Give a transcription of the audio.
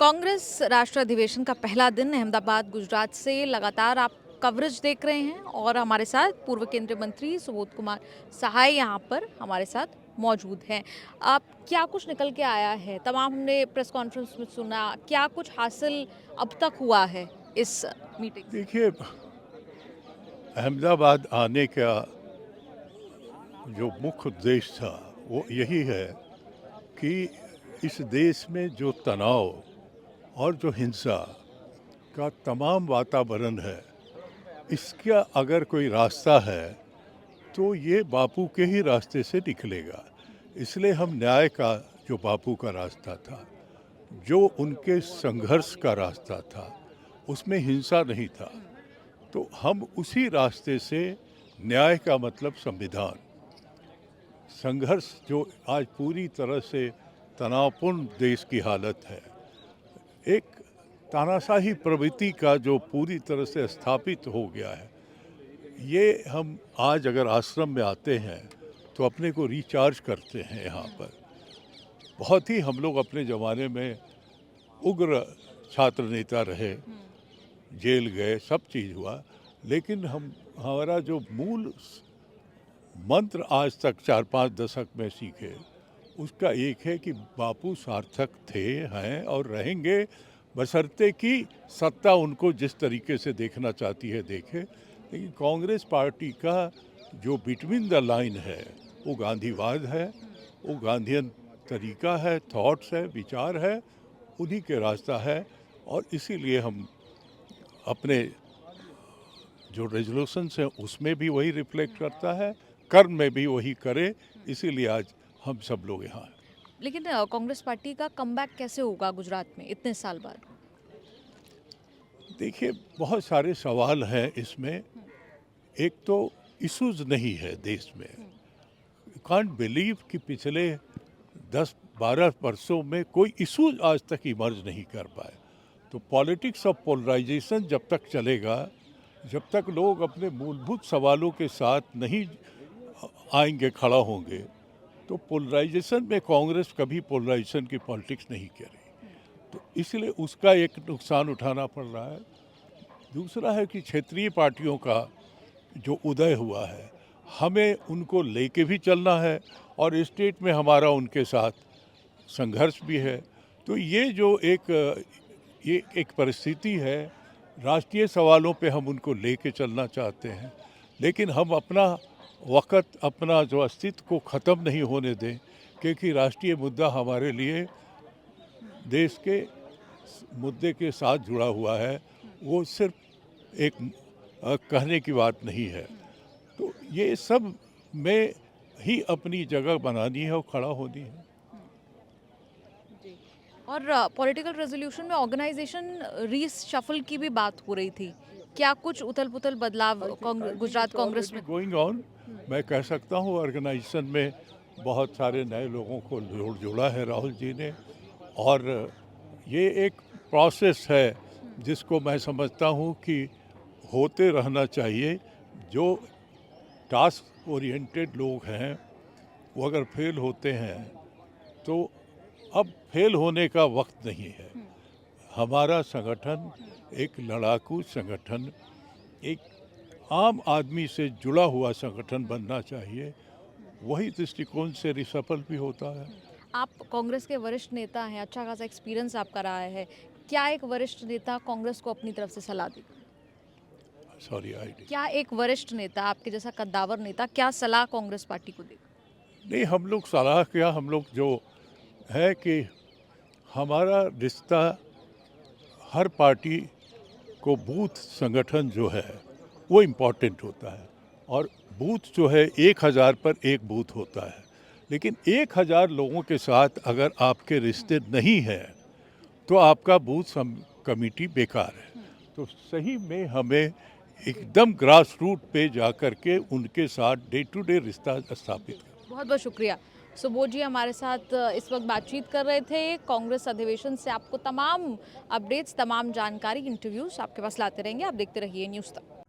कांग्रेस राष्ट्र अधिवेशन का पहला दिन अहमदाबाद गुजरात से लगातार आप कवरेज देख रहे हैं और हमारे साथ पूर्व केंद्रीय मंत्री सुबोध कुमार सहाय यहाँ पर हमारे साथ मौजूद हैं। आप क्या कुछ निकल के आया है? तमाम हमने प्रेस कॉन्फ्रेंस में सुना, क्या कुछ हासिल अब तक हुआ है इस मीटिंग से? देखिए, अहमदाबाद आने का जो मुख्य उद्देश्य था वो यही है कि इस देश में जो तनाव और जो हिंसा का तमाम वातावरण है, इसका अगर कोई रास्ता है तो ये बापू के ही रास्ते से निकलेगा। इसलिए हम न्याय का जो बापू का रास्ता था, जो उनके संघर्ष का रास्ता था, उसमें हिंसा नहीं था, तो हम उसी रास्ते से न्याय का मतलब संविधान, संघर्ष जो आज पूरी तरह से तनावपूर्ण देश की हालत है, एक तानाशाही प्रवृत्ति का जो पूरी तरह से स्थापित हो गया है, ये हम आज अगर आश्रम में आते हैं तो अपने को रिचार्ज करते हैं। यहाँ पर बहुत ही हम लोग अपने ज़माने में उग्र छात्र नेता रहे, जेल गए, सब चीज़ हुआ, लेकिन हमारा जो मूल मंत्र आज तक 4-5 दशक में सीखे, उसका एक है कि बापू सार्थक थे, हैं और रहेंगे, बशर्ते कि सत्ता उनको जिस तरीके से देखना चाहती है देखे। लेकिन कांग्रेस पार्टी का जो बिटवीन द लाइन है वो गांधीवाद है, वो गांधीयन तरीका है, थॉट्स है, विचार है, उन्हीं के रास्ता है। और इसीलिए हम अपने जो रेजोल्यूशंस हैं उसमें भी वही रिफ्लेक्ट करता है, कर्म में भी वही करे, इसीलिए आज हम सब लोग यहाँ हैं। लेकिन कांग्रेस पार्टी का कमबैक कैसे होगा गुजरात में इतने साल बाद? देखिए, बहुत सारे सवाल हैं इसमें। एक तो इश्यूज नहीं है देश में। कांट बिलीव कि पिछले 10-12 वर्षों में कोई इशूज आज तक इमर्ज नहीं कर पाए। तो पॉलिटिक्स ऑफ पोलराइजेशन जब तक चलेगा, जब तक लोग अपने मूलभूत सवालों के साथ नहीं आएंगे, खड़ा होंगे, तो पोलराइजेशन में कांग्रेस कभी पोलराइजेशन की पॉलिटिक्स नहीं करेगी। तो इसलिए उसका एक नुकसान उठाना पड़ रहा है। दूसरा है कि क्षेत्रीय पार्टियों का जो उदय हुआ है, हमें उनको लेके भी चलना है और स्टेट में हमारा उनके साथ संघर्ष भी है। तो ये जो एक परिस्थिति है, राष्ट्रीय सवालों पे हम उनको लेके चलना चाहते हैं, लेकिन हम अपना वक़्त, अपना जो अस्तित्व को ख़त्म नहीं होने दें, क्योंकि राष्ट्रीय मुद्दा हमारे लिए देश के मुद्दे के साथ जुड़ा हुआ है। वो सिर्फ एक कहने की बात नहीं है। तो ये सब में ही अपनी जगह बनानी है और खड़ा होनी है। और पॉलिटिकल रेजोल्यूशन में ऑर्गेनाइजेशन रीशफल की भी बात हो रही थी। क्या कुछ उथल-पुथल बदलाव गुजरात कांग्रेस में? गोइंग ऑन, मैं कह सकता हूँ ऑर्गेनाइजेशन में बहुत सारे नए लोगों को जोड़ा है राहुल जी ने, और ये एक प्रोसेस है जिसको मैं समझता हूँ कि होते रहना चाहिए। जो टास्क ओरिएंटेड लोग हैं वो अगर फेल होते हैं तो अब फेल होने का वक्त नहीं है। हमारा संगठन एक लड़ाकू संगठन, एक आम आदमी से जुड़ा हुआ संगठन बनना चाहिए। वही दृष्टिकोण से रिसफल भी होता है। आप कांग्रेस के वरिष्ठ नेता हैं, अच्छा खासा एक्सपीरियंस आपका रहा है। क्या एक वरिष्ठ नेता कांग्रेस को अपनी तरफ से सलाह देगा? सॉरी, क्या एक वरिष्ठ नेता, आपके जैसा कद्दावर नेता, क्या सलाह कांग्रेस पार्टी को देगा? नहीं, हम लोग सलाह क्या, हम लोग जो है कि हमारा रिश्ता हर पार्टी को बूथ संगठन जो है वो इम्पोर्टेंट होता है, और बूथ जो है 1000 पर एक बूथ होता है। लेकिन 1000 लोगों के साथ अगर आपके रिश्ते नहीं हैं तो आपका बूथ कमेटी बेकार है। तो सही में हमें एकदम ग्रास रूट पे जा कर के उनके साथ डे टू डे रिश्ता स्थापित करना। बहुत बहुत शुक्रिया। सुबोध जी हमारे साथ इस वक्त बातचीत कर रहे थे। कांग्रेस अधिवेशन से आपको तमाम अपडेट्स, तमाम जानकारी, इंटरव्यूज आपके पास लाते रहेंगे। आप देखते रहिए न्यूज़ तक।